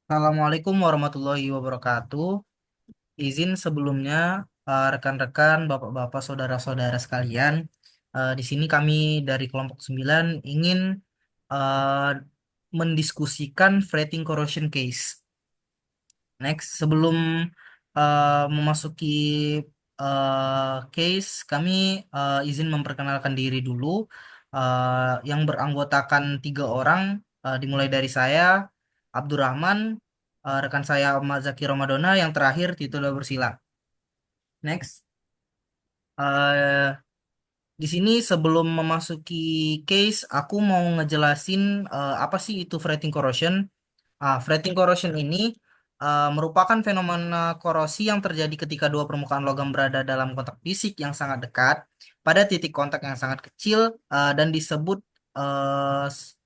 Assalamualaikum warahmatullahi wabarakatuh. Izin sebelumnya, rekan-rekan, bapak-bapak, saudara-saudara sekalian, di sini kami dari kelompok 9 ingin eh, mendiskusikan fretting corrosion case. Next, sebelum memasuki case, kami izin memperkenalkan diri dulu. Yang beranggotakan 3 orang, dimulai dari saya, Abdurrahman, rekan saya Ahmad Zaki Ramadona, yang terakhir Tito Bersila. Next, eh, di sini sebelum memasuki case, aku mau ngejelasin apa sih itu fretting corrosion. Fretting corrosion ini merupakan fenomena korosi yang terjadi ketika dua permukaan logam berada dalam kontak fisik yang sangat dekat pada titik kontak yang sangat kecil, dan disebut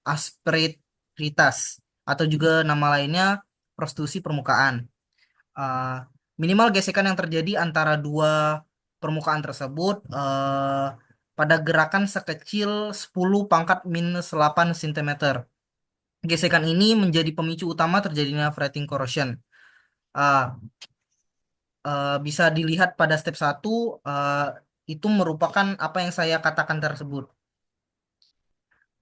asperitas atau juga nama lainnya prostitusi permukaan. Uh, Minimal gesekan yang terjadi antara dua permukaan tersebut pada gerakan sekecil 10 pangkat minus 8 cm. Gesekan ini menjadi pemicu utama terjadinya fretting corrosion. Uh, Bisa dilihat pada step 1, itu merupakan apa yang saya katakan tersebut.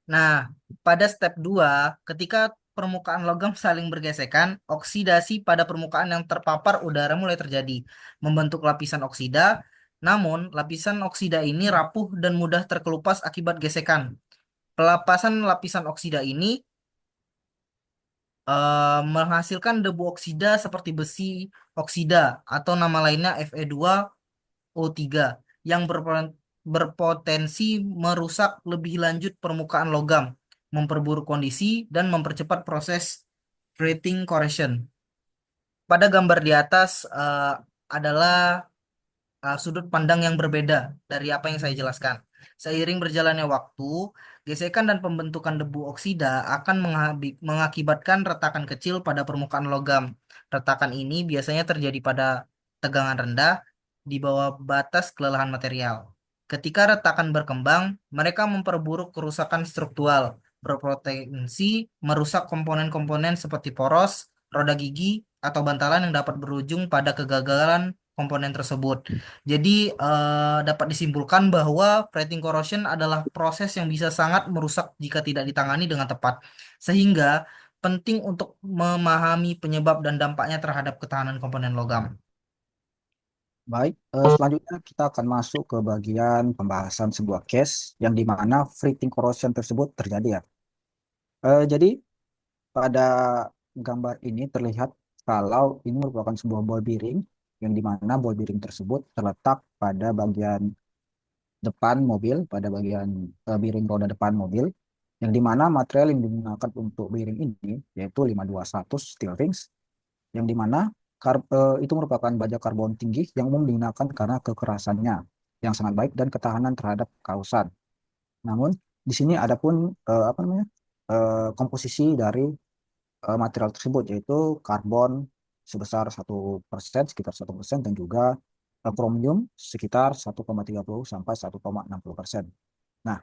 Nah, pada step 2, ketika permukaan logam saling bergesekan, oksidasi pada permukaan yang terpapar udara mulai terjadi, membentuk lapisan oksida. Namun, lapisan oksida ini rapuh dan mudah terkelupas akibat gesekan. Pelepasan lapisan oksida ini menghasilkan debu oksida seperti besi oksida atau nama lainnya Fe2O3 yang berpotensi merusak lebih lanjut permukaan logam, memperburuk kondisi, dan mempercepat proses fretting corrosion. Pada gambar di atas adalah sudut pandang yang berbeda dari apa yang saya jelaskan. Seiring berjalannya waktu, gesekan dan pembentukan debu oksida akan mengakibatkan retakan kecil pada permukaan logam. Retakan ini biasanya terjadi pada tegangan rendah di bawah batas kelelahan material. Ketika retakan berkembang, mereka memperburuk kerusakan struktural, berpotensi merusak komponen-komponen seperti poros, roda gigi, atau bantalan yang dapat berujung pada kegagalan komponen tersebut. Jadi dapat disimpulkan bahwa fretting corrosion adalah proses yang bisa sangat merusak jika tidak ditangani dengan tepat. Sehingga penting untuk memahami penyebab dan dampaknya terhadap ketahanan komponen logam. Baik, selanjutnya kita akan masuk ke bagian pembahasan sebuah case yang di mana fretting corrosion tersebut terjadi ya. Jadi pada gambar ini terlihat kalau ini merupakan sebuah ball bearing yang di mana ball bearing tersebut terletak pada bagian depan mobil, pada bagian bearing roda depan mobil, yang di mana material yang digunakan untuk bearing ini yaitu 521 steel rings, yang di mana itu merupakan baja karbon tinggi yang umum digunakan karena kekerasannya yang sangat baik dan ketahanan terhadap kausan. Namun di sini ada pun apa namanya komposisi dari material tersebut yaitu karbon sebesar 1%, sekitar 1%, dan juga kromium sekitar 1,30 sampai 1,60%. Nah,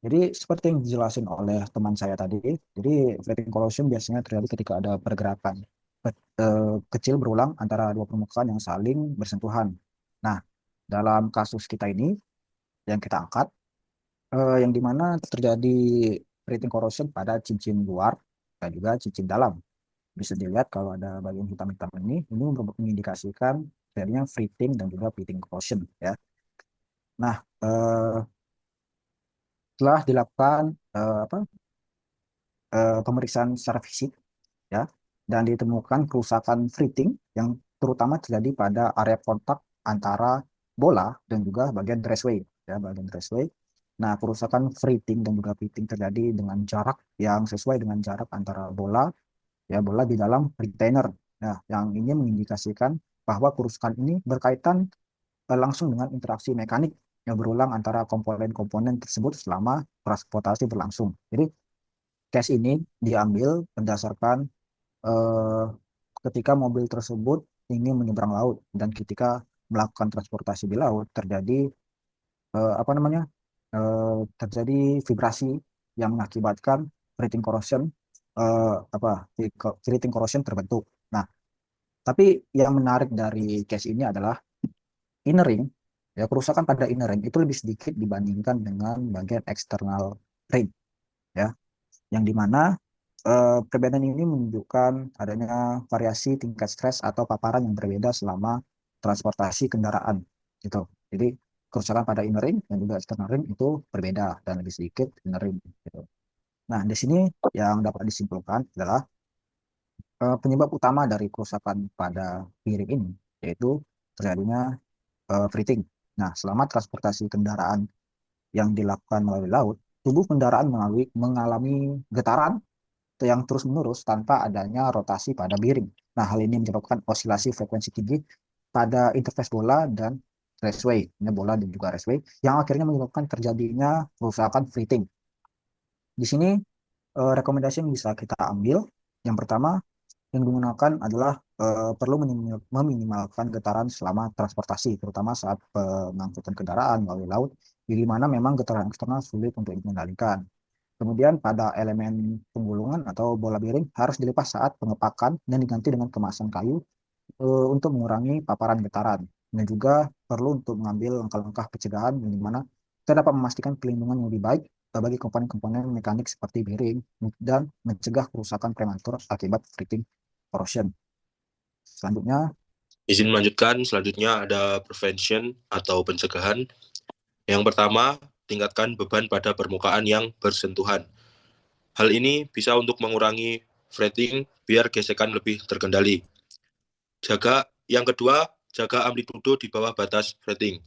jadi seperti yang dijelasin oleh teman saya tadi, jadi fretting corrosion biasanya terjadi ketika ada pergerakan kecil berulang antara dua permukaan yang saling bersentuhan. Nah, dalam kasus kita ini yang kita angkat, yang dimana terjadi fretting corrosion pada cincin luar dan juga cincin dalam. Bisa dilihat kalau ada bagian hitam-hitam ini mengindikasikan terjadinya fretting dan juga pitting corrosion ya. Nah, setelah dilakukan apa pemeriksaan secara fisik ya, dan ditemukan kerusakan fretting yang terutama terjadi pada area kontak antara bola dan juga bagian raceway ya, bagian raceway. Nah, kerusakan fretting dan juga pitting terjadi dengan jarak yang sesuai dengan jarak antara bola ya, bola di dalam retainer. Nah, yang ini mengindikasikan bahwa kerusakan ini berkaitan langsung dengan interaksi mekanik yang berulang antara komponen-komponen tersebut selama transportasi berlangsung. Jadi, case ini diambil berdasarkan eh, ketika mobil tersebut ingin menyeberang laut dan ketika melakukan transportasi di laut terjadi apa namanya terjadi vibrasi yang mengakibatkan fretting corrosion apa freezing corrosion terbentuk. Nah, tapi yang menarik dari case ini adalah inner ring, ya kerusakan pada inner ring itu lebih sedikit dibandingkan dengan bagian eksternal ring, ya, yang dimana perbedaan ini menunjukkan adanya variasi tingkat stres atau paparan yang berbeda selama transportasi kendaraan, gitu. Jadi kerusakan pada inner ring dan juga external ring itu berbeda dan lebih sedikit inner ring, gitu. Nah, di sini yang dapat disimpulkan adalah penyebab utama dari kerusakan pada piring ini yaitu terjadinya freezing. Nah, selama transportasi kendaraan yang dilakukan melalui laut, tubuh kendaraan mengalami getaran yang terus-menerus tanpa adanya rotasi pada bearing. Nah, hal ini menyebabkan osilasi frekuensi tinggi pada interface bola dan raceway, ini bola dan juga raceway, yang akhirnya menyebabkan terjadinya kerusakan freezing. Di sini rekomendasi yang bisa kita ambil, yang pertama yang digunakan adalah perlu meminimalkan getaran selama transportasi, terutama saat pengangkutan kendaraan melalui laut, di mana memang getaran eksternal sulit untuk dikendalikan. Kemudian pada elemen penggulungan atau bola bearing harus dilepas saat pengepakan dan diganti dengan kemasan kayu untuk mengurangi paparan getaran. Dan juga perlu untuk mengambil langkah-langkah pencegahan di mana kita dapat memastikan pelindungan yang lebih baik bagi komponen-komponen mekanik seperti bearing dan mencegah kerusakan prematur akibat freezing corrosion. Selanjutnya, Izin melanjutkan, selanjutnya ada prevention atau pencegahan. Yang pertama, tingkatkan beban pada permukaan yang bersentuhan. Hal ini bisa untuk mengurangi fretting biar gesekan lebih terkendali. Yang kedua, jaga amplitudo di bawah batas fretting.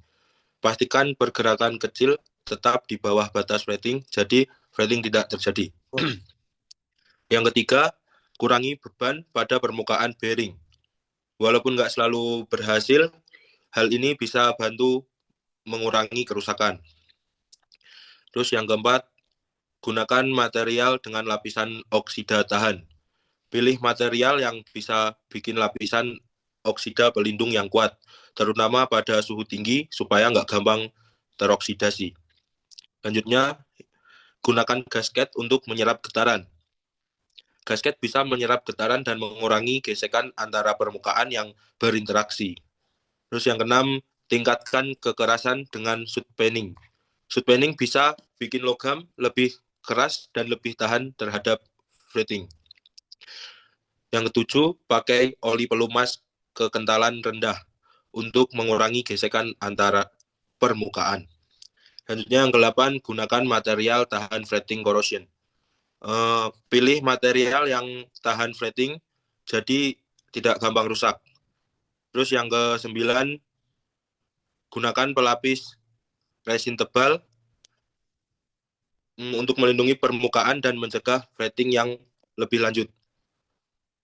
Pastikan pergerakan kecil tetap di bawah batas fretting, jadi fretting tidak terjadi. Yang ketiga, kurangi beban pada permukaan bearing. Walaupun nggak selalu berhasil, hal ini bisa bantu mengurangi kerusakan. Terus yang keempat, gunakan material dengan lapisan oksida tahan. Pilih material yang bisa bikin lapisan oksida pelindung yang kuat, terutama pada suhu tinggi supaya nggak gampang teroksidasi. Selanjutnya, gunakan gasket untuk menyerap getaran. Gasket bisa menyerap getaran dan mengurangi gesekan antara permukaan yang berinteraksi. Terus yang keenam, tingkatkan kekerasan dengan sud panning. Sud panning bisa bikin logam lebih keras dan lebih tahan terhadap fretting. Yang ketujuh, pakai oli pelumas kekentalan rendah untuk mengurangi gesekan antara permukaan. Selanjutnya yang kedelapan, gunakan material tahan fretting corrosion. Pilih material yang tahan fretting, jadi tidak gampang rusak. Terus yang kesembilan, gunakan pelapis resin tebal untuk melindungi permukaan dan mencegah fretting yang lebih lanjut.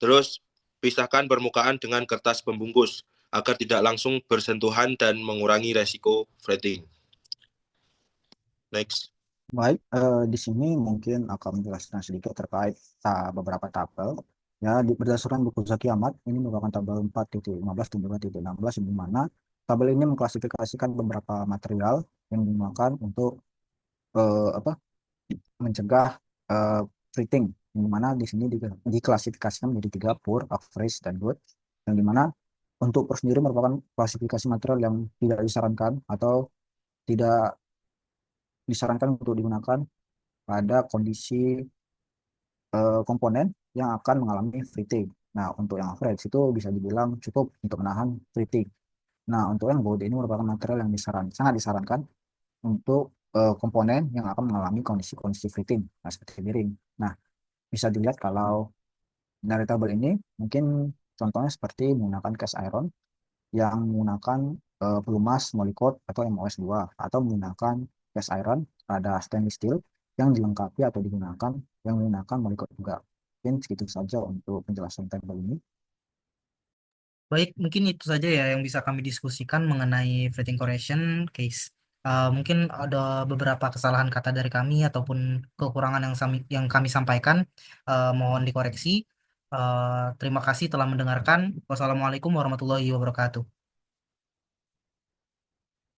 Terus pisahkan permukaan dengan kertas pembungkus agar tidak langsung bersentuhan dan mengurangi resiko fretting. Next. baik, di sini mungkin akan menjelaskan sedikit terkait beberapa tabel. Ya, berdasarkan buku Zaki Ahmad, ini merupakan tabel 4.15 dan 2.16, di mana tabel ini mengklasifikasikan beberapa material yang digunakan untuk apa mencegah uh, freezing, yang mana di sini diklasifikasikan menjadi tiga: poor, average, dan good. Yang dimana untuk poor sendiri merupakan klasifikasi material yang tidak disarankan atau tidak disarankan untuk digunakan pada kondisi komponen yang akan mengalami freezing. Nah, untuk yang average itu bisa dibilang cukup untuk menahan freezing. Nah, untuk yang good ini merupakan material yang sangat disarankan untuk komponen yang akan mengalami kondisi-kondisi freezing, nah, seperti bearing. Nah, bisa dilihat kalau dari tabel ini mungkin contohnya seperti menggunakan cast iron yang menggunakan pelumas molycoat atau MOS2, atau menggunakan cast iron pada stainless steel yang dilengkapi atau digunakan yang menggunakan molycoat juga. Mungkin segitu saja untuk penjelasan tabel ini. Baik, mungkin itu saja ya yang bisa kami diskusikan mengenai fretting correction case. Mungkin ada beberapa kesalahan kata dari kami ataupun kekurangan yang kami sampaikan. Mohon dikoreksi. Terima kasih telah mendengarkan. Wassalamualaikum warahmatullahi wabarakatuh.